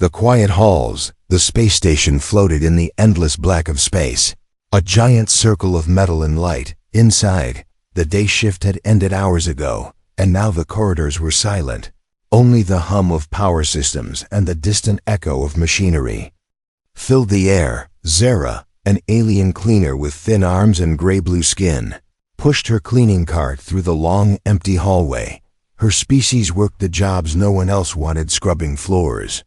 The quiet halls, the space station floated in the endless black of space. A giant circle of metal and light. Inside, the day shift had ended hours ago, and now the corridors were silent. Only the hum of power systems and the distant echo of machinery filled the air. Zara, an alien cleaner with thin arms and gray-blue skin, pushed her cleaning cart through the long, empty hallway. Her species worked the jobs no one else wanted: scrubbing floors,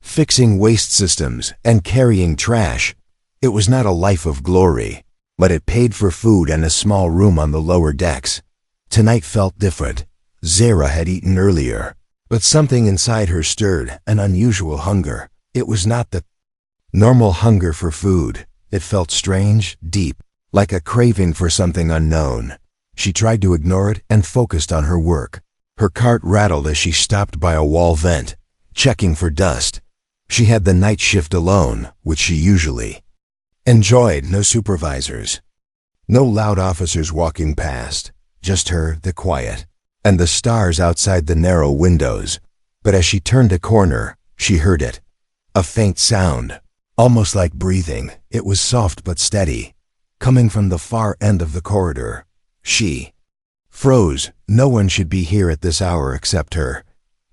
fixing waste systems, and carrying trash. It was not a life of glory, but it paid for food and a small room on the lower decks. Tonight felt different. Zara had eaten earlier, but something inside her stirred, an unusual hunger. It was not the normal hunger for food. It felt strange, deep, like a craving for something unknown. She tried to ignore it and focused on her work. Her cart rattled as she stopped by a wall vent, checking for dust. She had the night shift alone, which she usually enjoyed. No supervisors, no loud officers walking past, just her, the quiet, and the stars outside the narrow windows. But as she turned a corner, she heard it. A faint sound, almost like breathing. It was soft but steady, coming from the far end of the corridor. She froze. No one should be here at this hour except her.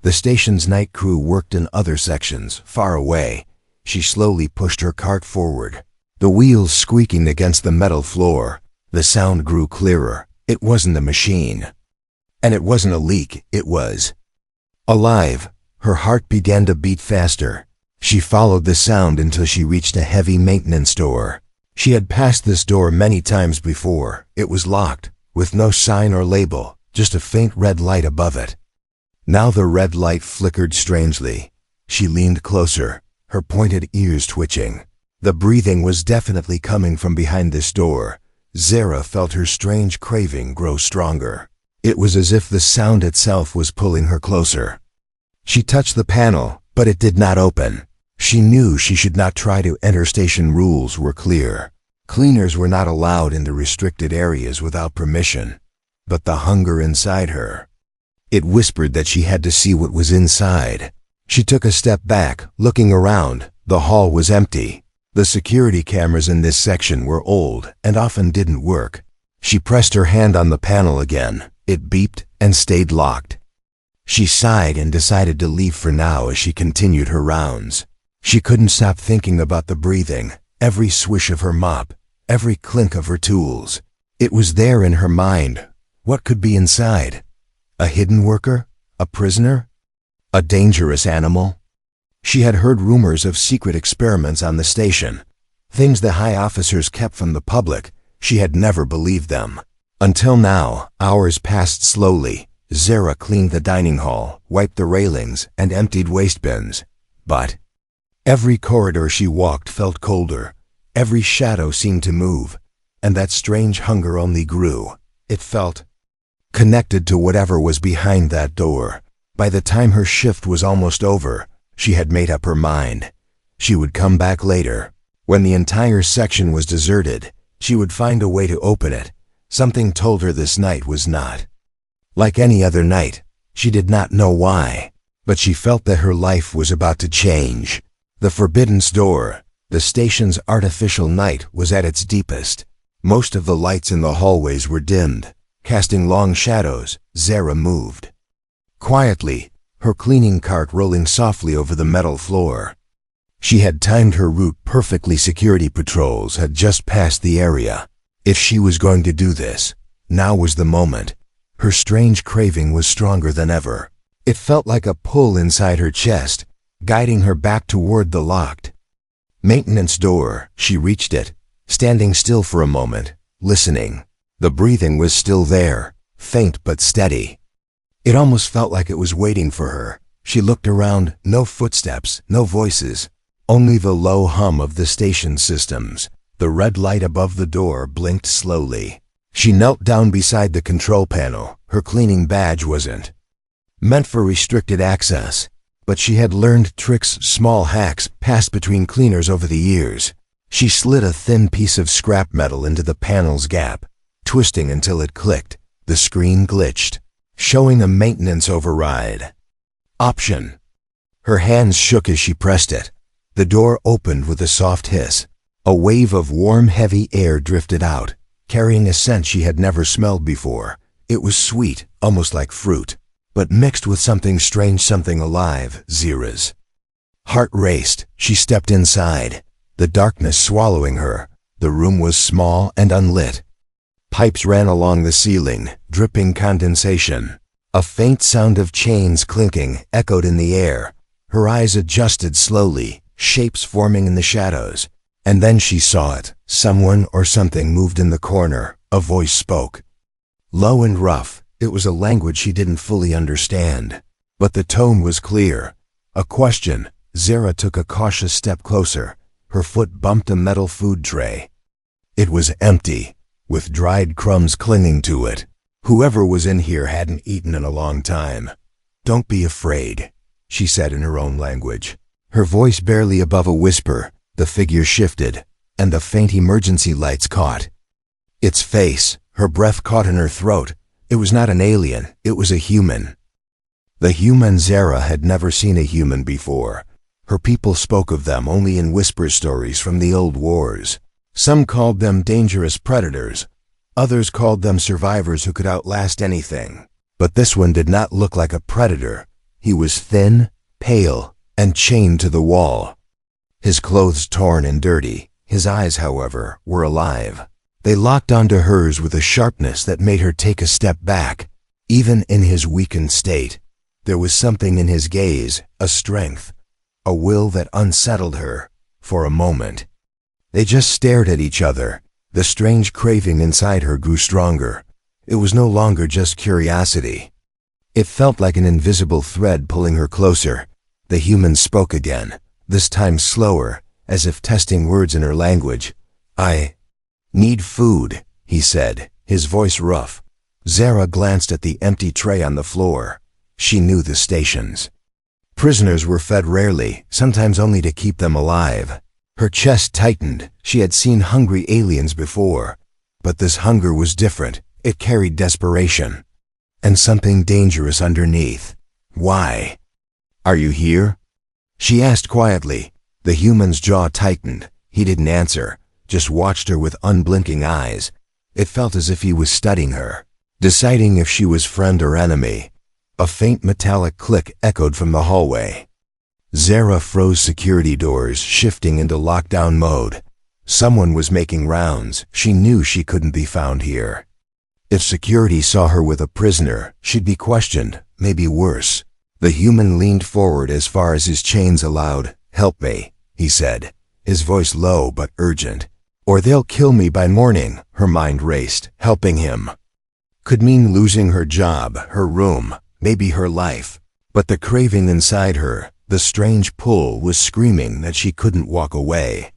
The station's night crew worked in other sections, far away. She slowly pushed her cart forward, the wheels squeaking against the metal floor. The sound grew clearer. It wasn't a machine, and it wasn't a leak. It was alive. Her heart began to beat faster. She followed the sound until she reached a heavy maintenance door. She had passed this door many times before. It was locked, with no sign or label, just a faint red light above it. Now the red light flickered strangely. She leaned closer, her pointed ears twitching. The breathing was definitely coming from behind this door. Zara felt her strange craving grow stronger. It was as if the sound itself was pulling her closer. She touched the panel, but it did not open. She knew she should not try to enter. Station rules were clear. Cleaners were not allowed into restricted areas without permission. But the hunger inside her, it whispered that she had to see what was inside. She took a step back, looking around. The hall was empty. The security cameras in this section were old and often didn't work. She pressed her hand on the panel again. It beeped and stayed locked. She sighed and decided to leave for now as she continued her rounds. She couldn't stop thinking about the breathing, every swish of her mop, every clink of her tools. It was there in her mind. What could be inside? A hidden worker? A prisoner? A dangerous animal? She had heard rumors of secret experiments on the station, things the high officers kept from the public. She had never believed them. Until now. Hours passed slowly. Zara cleaned the dining hall, wiped the railings, and emptied waste bins. But every corridor she walked felt colder. Every shadow seemed to move, and that strange hunger only grew. It felt connected to whatever was behind that door. By the time her shift was almost over, she had made up her mind. She would come back later. When the entire section was deserted, she would find a way to open it. Something told her this night was not like any other night. She did not know why, but she felt that her life was about to change. The forbidden door, the station's artificial night, was at its deepest. Most of the lights in the hallways were dimmed, casting long shadows. Zara moved quietly, her cleaning cart rolling softly over the metal floor. She had timed her route perfectly. Security patrols had just passed the area. If she was going to do this, now was the moment. Her strange craving was stronger than ever. It felt like a pull inside her chest, guiding her back toward the locked maintenance door. She reached it, standing still for a moment, listening. The breathing was still there, faint but steady. It almost felt like it was waiting for her. She looked around. No footsteps, no voices, only the low hum of the station systems. The red light above the door blinked slowly. She knelt down beside the control panel. Her cleaning badge wasn't meant for restricted access, but she had learned tricks, small hacks passed between cleaners over the years. She slid a thin piece of scrap metal into the panel's gap, twisting until it clicked. The screen glitched, showing a maintenance override option. Her hands shook as she pressed it. The door opened with a soft hiss. A wave of warm, heavy air drifted out, carrying a scent she had never smelled before. It was sweet, almost like fruit, but mixed with something strange, something alive, Zira's. Heart raced. She stepped inside, the darkness swallowing her. The room was small and unlit. Pipes ran along the ceiling, dripping condensation. A faint sound of chains clinking echoed in the air. Her eyes adjusted slowly, shapes forming in the shadows. And then she saw it. Someone or something moved in the corner. A voice spoke. Low and rough, it was a language she didn't fully understand. But the tone was clear. A question. Zara took a cautious step closer. Her foot bumped a metal food tray. It was empty, with dried crumbs clinging to it. Whoever was in here hadn't eaten in a long time. Don't be afraid, she said in her own language. Her voice barely above a whisper. The figure shifted, and the faint emergency lights caught its face. Her breath caught in her throat. It was not an alien, it was a human. The human Zara had never seen a human before. Her people spoke of them only in whisper stories from the old wars. Some called them dangerous predators. Others called them survivors who could outlast anything. But this one did not look like a predator. He was thin, pale, and chained to the wall. His clothes torn and dirty. His eyes, however, were alive. They locked onto hers with a sharpness that made her take a step back. Even in his weakened state, there was something in his gaze, a strength, a will that unsettled her for a moment. They just stared at each other. The strange craving inside her grew stronger. It was no longer just curiosity. It felt like an invisible thread pulling her closer. The human spoke again, this time slower, as if testing words in her language. I need food, he said, his voice rough. Zara glanced at the empty tray on the floor. She knew the stations. Prisoners were fed rarely, sometimes only to keep them alive. Her chest tightened. She had seen hungry aliens before. But this hunger was different. It carried desperation. And something dangerous underneath. Why? Are you here? She asked quietly. The human's jaw tightened. He didn't answer, just watched her with unblinking eyes. It felt as if he was studying her, deciding if she was friend or enemy. A faint metallic click echoed from the hallway. Zara froze, security doors shifting into lockdown mode. Someone was making rounds. She knew she couldn't be found here. If security saw her with a prisoner, she'd be questioned, maybe worse. The human leaned forward as far as his chains allowed. Help me, he said, his voice low but urgent. Or they'll kill me by morning. Her mind raced. Helping him could mean losing her job, her room, maybe her life. But the craving inside her, the strange pull, was screaming that she couldn't walk away.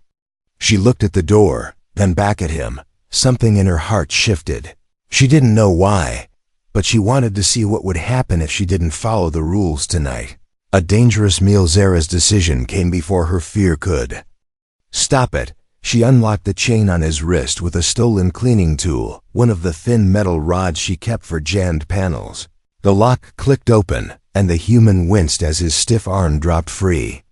She looked at the door, then back at him. Something in her heart shifted. She didn't know why, but she wanted to see what would happen if she didn't follow the rules tonight. A dangerous meal. Zara's decision came before her fear could. Stop it. She unlocked the chain on his wrist with a stolen cleaning tool, one of the thin metal rods she kept for jammed panels. The lock clicked open, and the human winced as his stiff arm dropped free.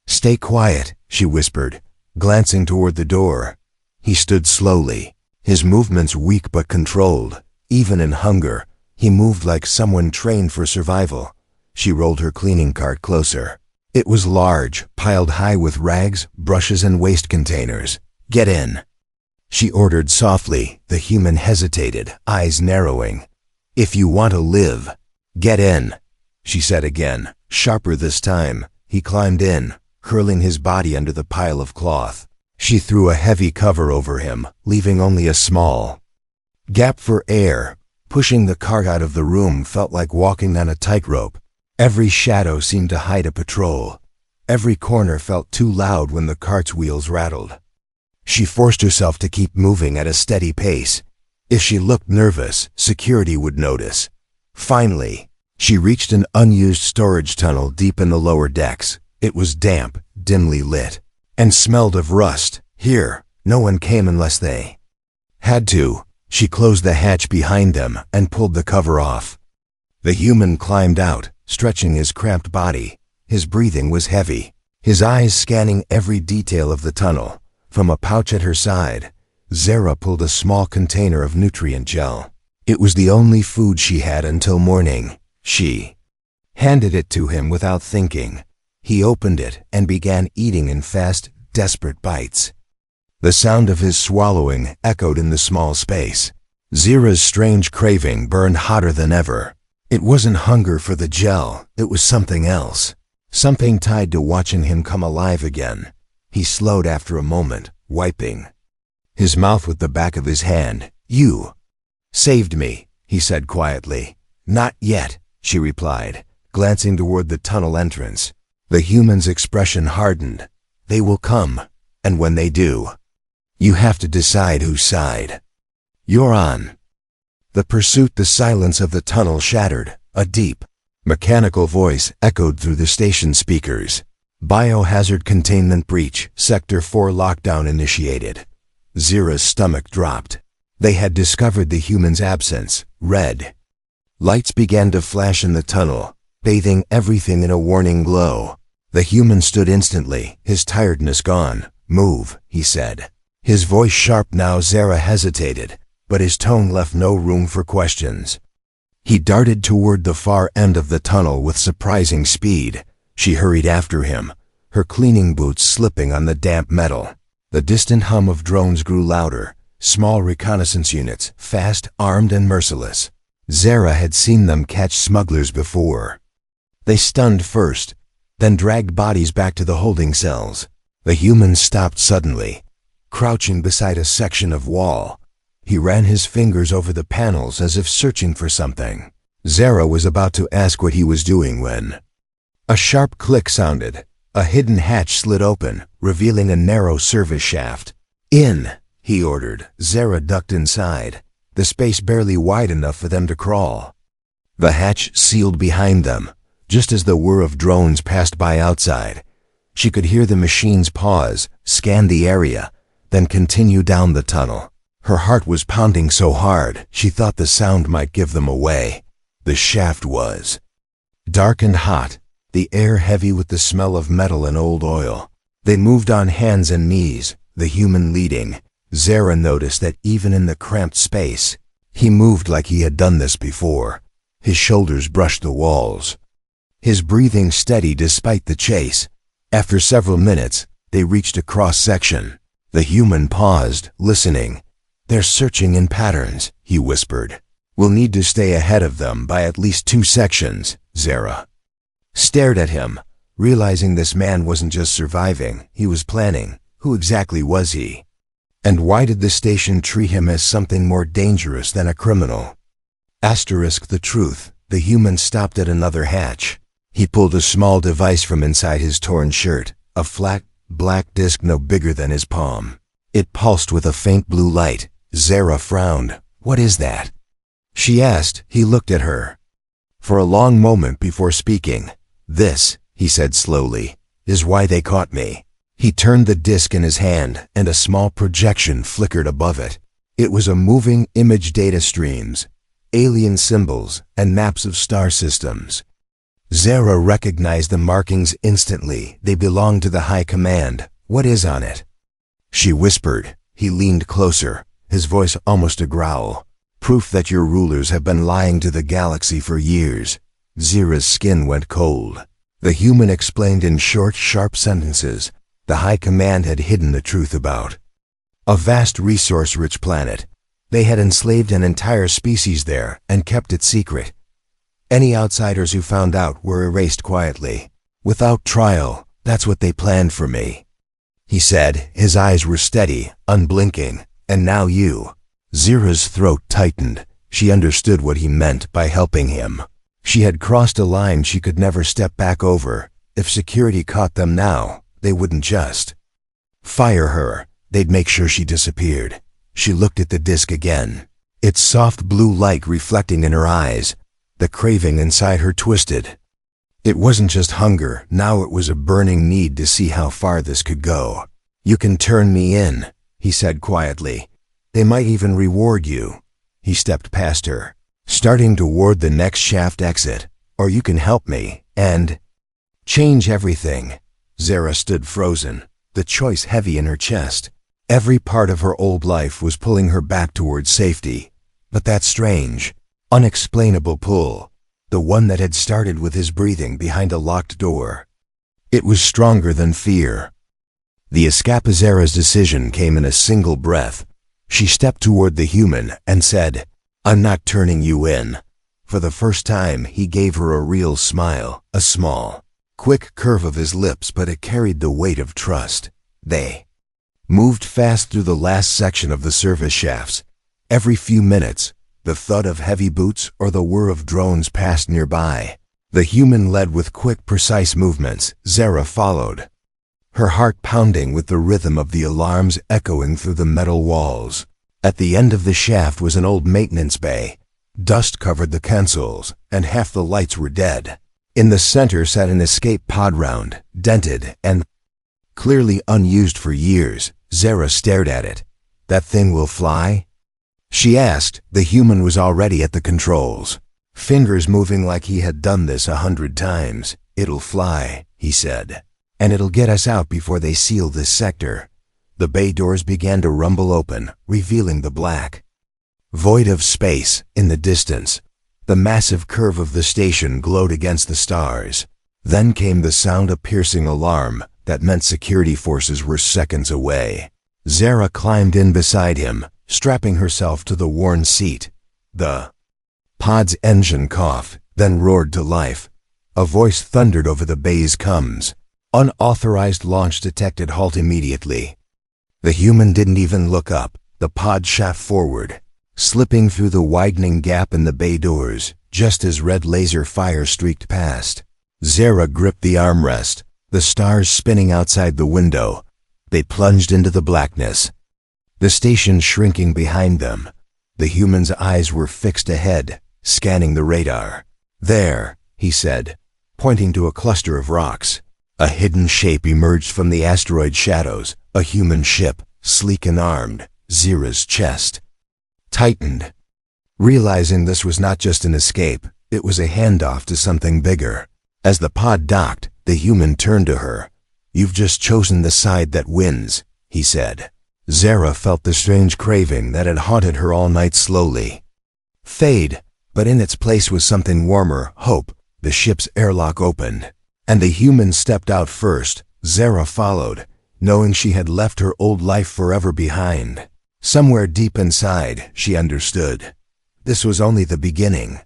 Stay quiet, she whispered, glancing toward the door. He stood slowly, his movements weak but controlled. Even in hunger, he moved like someone trained for survival. She rolled her cleaning cart closer. It was large, piled high with rags, brushes, and waste containers. Get in, she ordered softly. The human hesitated, eyes narrowing. If you want to live, get in, she said again, sharper this time. He climbed in, curling his body under the pile of cloth. She threw a heavy cover over him, leaving only a small gap for air. Pushing the cart out of the room felt like walking on a tightrope. Every shadow seemed to hide a patrol. Every corner felt too loud when the cart's wheels rattled. She forced herself to keep moving at a steady pace. If she looked nervous, security would notice. Finally, she reached an unused storage tunnel deep in the lower decks. It was damp, dimly lit, and smelled of rust. Here, no one came unless they had to. She closed the hatch behind them and pulled the cover off. The human climbed out, stretching his cramped body. His breathing was heavy, his eyes scanning every detail of the tunnel. From a pouch at her side, Zara pulled a small container of nutrient gel. It was the only food she had until morning. She handed it to him without thinking. He opened it and began eating in fast, desperate bites. The sound of his swallowing echoed in the small space. Zara's strange craving burned hotter than ever. It wasn't hunger for the gel, it was something else. Something tied to watching him come alive again. He slowed after a moment, wiping his mouth with the back of his hand. "You saved me," he said quietly. "Not yet," she replied, glancing toward the tunnel entrance. The human's expression hardened. "They will come, and when they do, you have to decide whose side you're on." The pursuit, the silence of the tunnel shattered. A deep, mechanical voice echoed through the station speakers. "Biohazard containment breach, Sector 4 lockdown initiated." Zara's stomach dropped. They had discovered the human's absence. Red lights began to flash in the tunnel, bathing everything in a warning glow. The human stood instantly, his tiredness gone. "Move," he said. His voice sharp now. Zara hesitated, but his tone left no room for questions. He darted toward the far end of the tunnel with surprising speed. She hurried after him, her cleaning boots slipping on the damp metal. The distant hum of drones grew louder, small reconnaissance units, fast, armed, and merciless. Zara had seen them catch smugglers before. They stunned first, then dragged bodies back to the holding cells. The human stopped suddenly, crouching beside a section of wall. He ran his fingers over the panels as if searching for something. Zara was about to ask what he was doing when a sharp click sounded. A hidden hatch slid open, revealing a narrow service shaft. "In," he ordered. Zara ducked inside, the space barely wide enough for them to crawl. The hatch sealed behind them. Just as the whir of drones passed by outside, she could hear the machines pause, scan the area, then continue down the tunnel. Her heart was pounding so hard, she thought the sound might give them away. The shaft was dark and hot, the air heavy with the smell of metal and old oil. They moved on hands and knees, the human leading. Zara noticed that even in the cramped space, he moved like he had done this before. His shoulders brushed the walls, his breathing steady despite the chase. After several minutes, they reached a cross-section. The human paused, listening. "They're searching in patterns," he whispered. "We'll need to stay ahead of them by at least 2 sections." Zara stared at him, realizing this man wasn't just surviving, he was planning. Who exactly was he? And why did the station treat him as something more dangerous than a criminal? The truth. The human stopped at another hatch. He pulled a small device from inside his torn shirt, a flat, black disc no bigger than his palm. It pulsed with a faint blue light. Zara frowned. "What is that?" she asked. He looked at her for a long moment before speaking. "This," he said slowly, "is why they caught me." He turned the disc in his hand, and a small projection flickered above it. It was a moving image data streams, alien symbols, and maps of star systems. Zara recognized the markings instantly. They belonged to the High Command. "What is on it?" she whispered. He leaned closer, his voice almost a growl. "Proof that your rulers have been lying to the galaxy for years." Zara's skin went cold. The human explained in short, sharp sentences. The High Command had hidden the truth about a vast resource-rich planet. They had enslaved an entire species there and kept it secret. Any outsiders who found out were erased quietly, without trial. That's what they planned for me, he said. His eyes were steady, unblinking. "And now you." Zara's throat tightened. She understood what he meant by helping him. She had crossed a line she could never step back over. If security caught them now, they wouldn't just fire her. They'd make sure she disappeared. She looked at the disc again, its soft blue light reflecting in her eyes. The craving inside her twisted. It wasn't just hunger, now it was a burning need to see how far this could go. "You can turn me in," he said quietly. "They might even reward you." He stepped past her, starting toward the next shaft exit. "Or you can help me, and..." Change everything. Zara stood frozen, the choice heavy in her chest. Every part of her old life was pulling her back towards safety. But that strange, unexplainable pull, the one that had started with his breathing behind a locked door, it was stronger than fear. The escape of Zara's decision came in a single breath. She stepped toward the human and said, "I'm not turning you in." For the first time, he gave her a real smile, a small, quick curve of his lips, but it carried the weight of trust. They moved fast through the last section of the service shafts. Every few minutes, the thud of heavy boots or the whir of drones passed nearby. The human led with quick, precise movements. Zara followed, her heart pounding with the rhythm of the alarms echoing through the metal walls. At the end of the shaft was an old maintenance bay. Dust covered the consoles, and half the lights were dead. In the center sat an escape pod round, dented and clearly unused for years. Zara stared at it. "That thing will fly?" she asked. The human was already at the controls, fingers moving like he had done this 100 times. "It'll fly," he said, "and it'll get us out before they seal this sector." The bay doors began to rumble open, revealing the black void of space. In the distance, the massive curve of the station glowed against the stars. Then came the sound, a piercing alarm that meant security forces were seconds away. Zara climbed in beside him, strapping herself to the worn seat. The pod's engine coughed, then roared to life. A voice thundered over the bay's coms. "Unauthorized launch detected. Halt immediately." The human didn't even look up. The pod shot forward, slipping through the widening gap in the bay doors, just as red laser fire streaked past. Zara gripped the armrest, the stars spinning outside the window. They plunged into the blackness, the station shrinking behind them. The human's eyes were fixed ahead, scanning the radar. "There," he said, pointing to a cluster of rocks. A hidden shape emerged from the asteroid shadows, a human ship, sleek and armed. Zara's chest tightened, realizing this was not just an escape, it was a handoff to something bigger. As the pod docked, the human turned to her. "You've just chosen the side that wins," he said. Zara felt the strange craving that had haunted her all night slowly fade, but in its place was something warmer, hope. The ship's airlock opened, and the human stepped out first. Zara followed, knowing she had left her old life forever behind. Somewhere deep inside, she understood. This was only the beginning.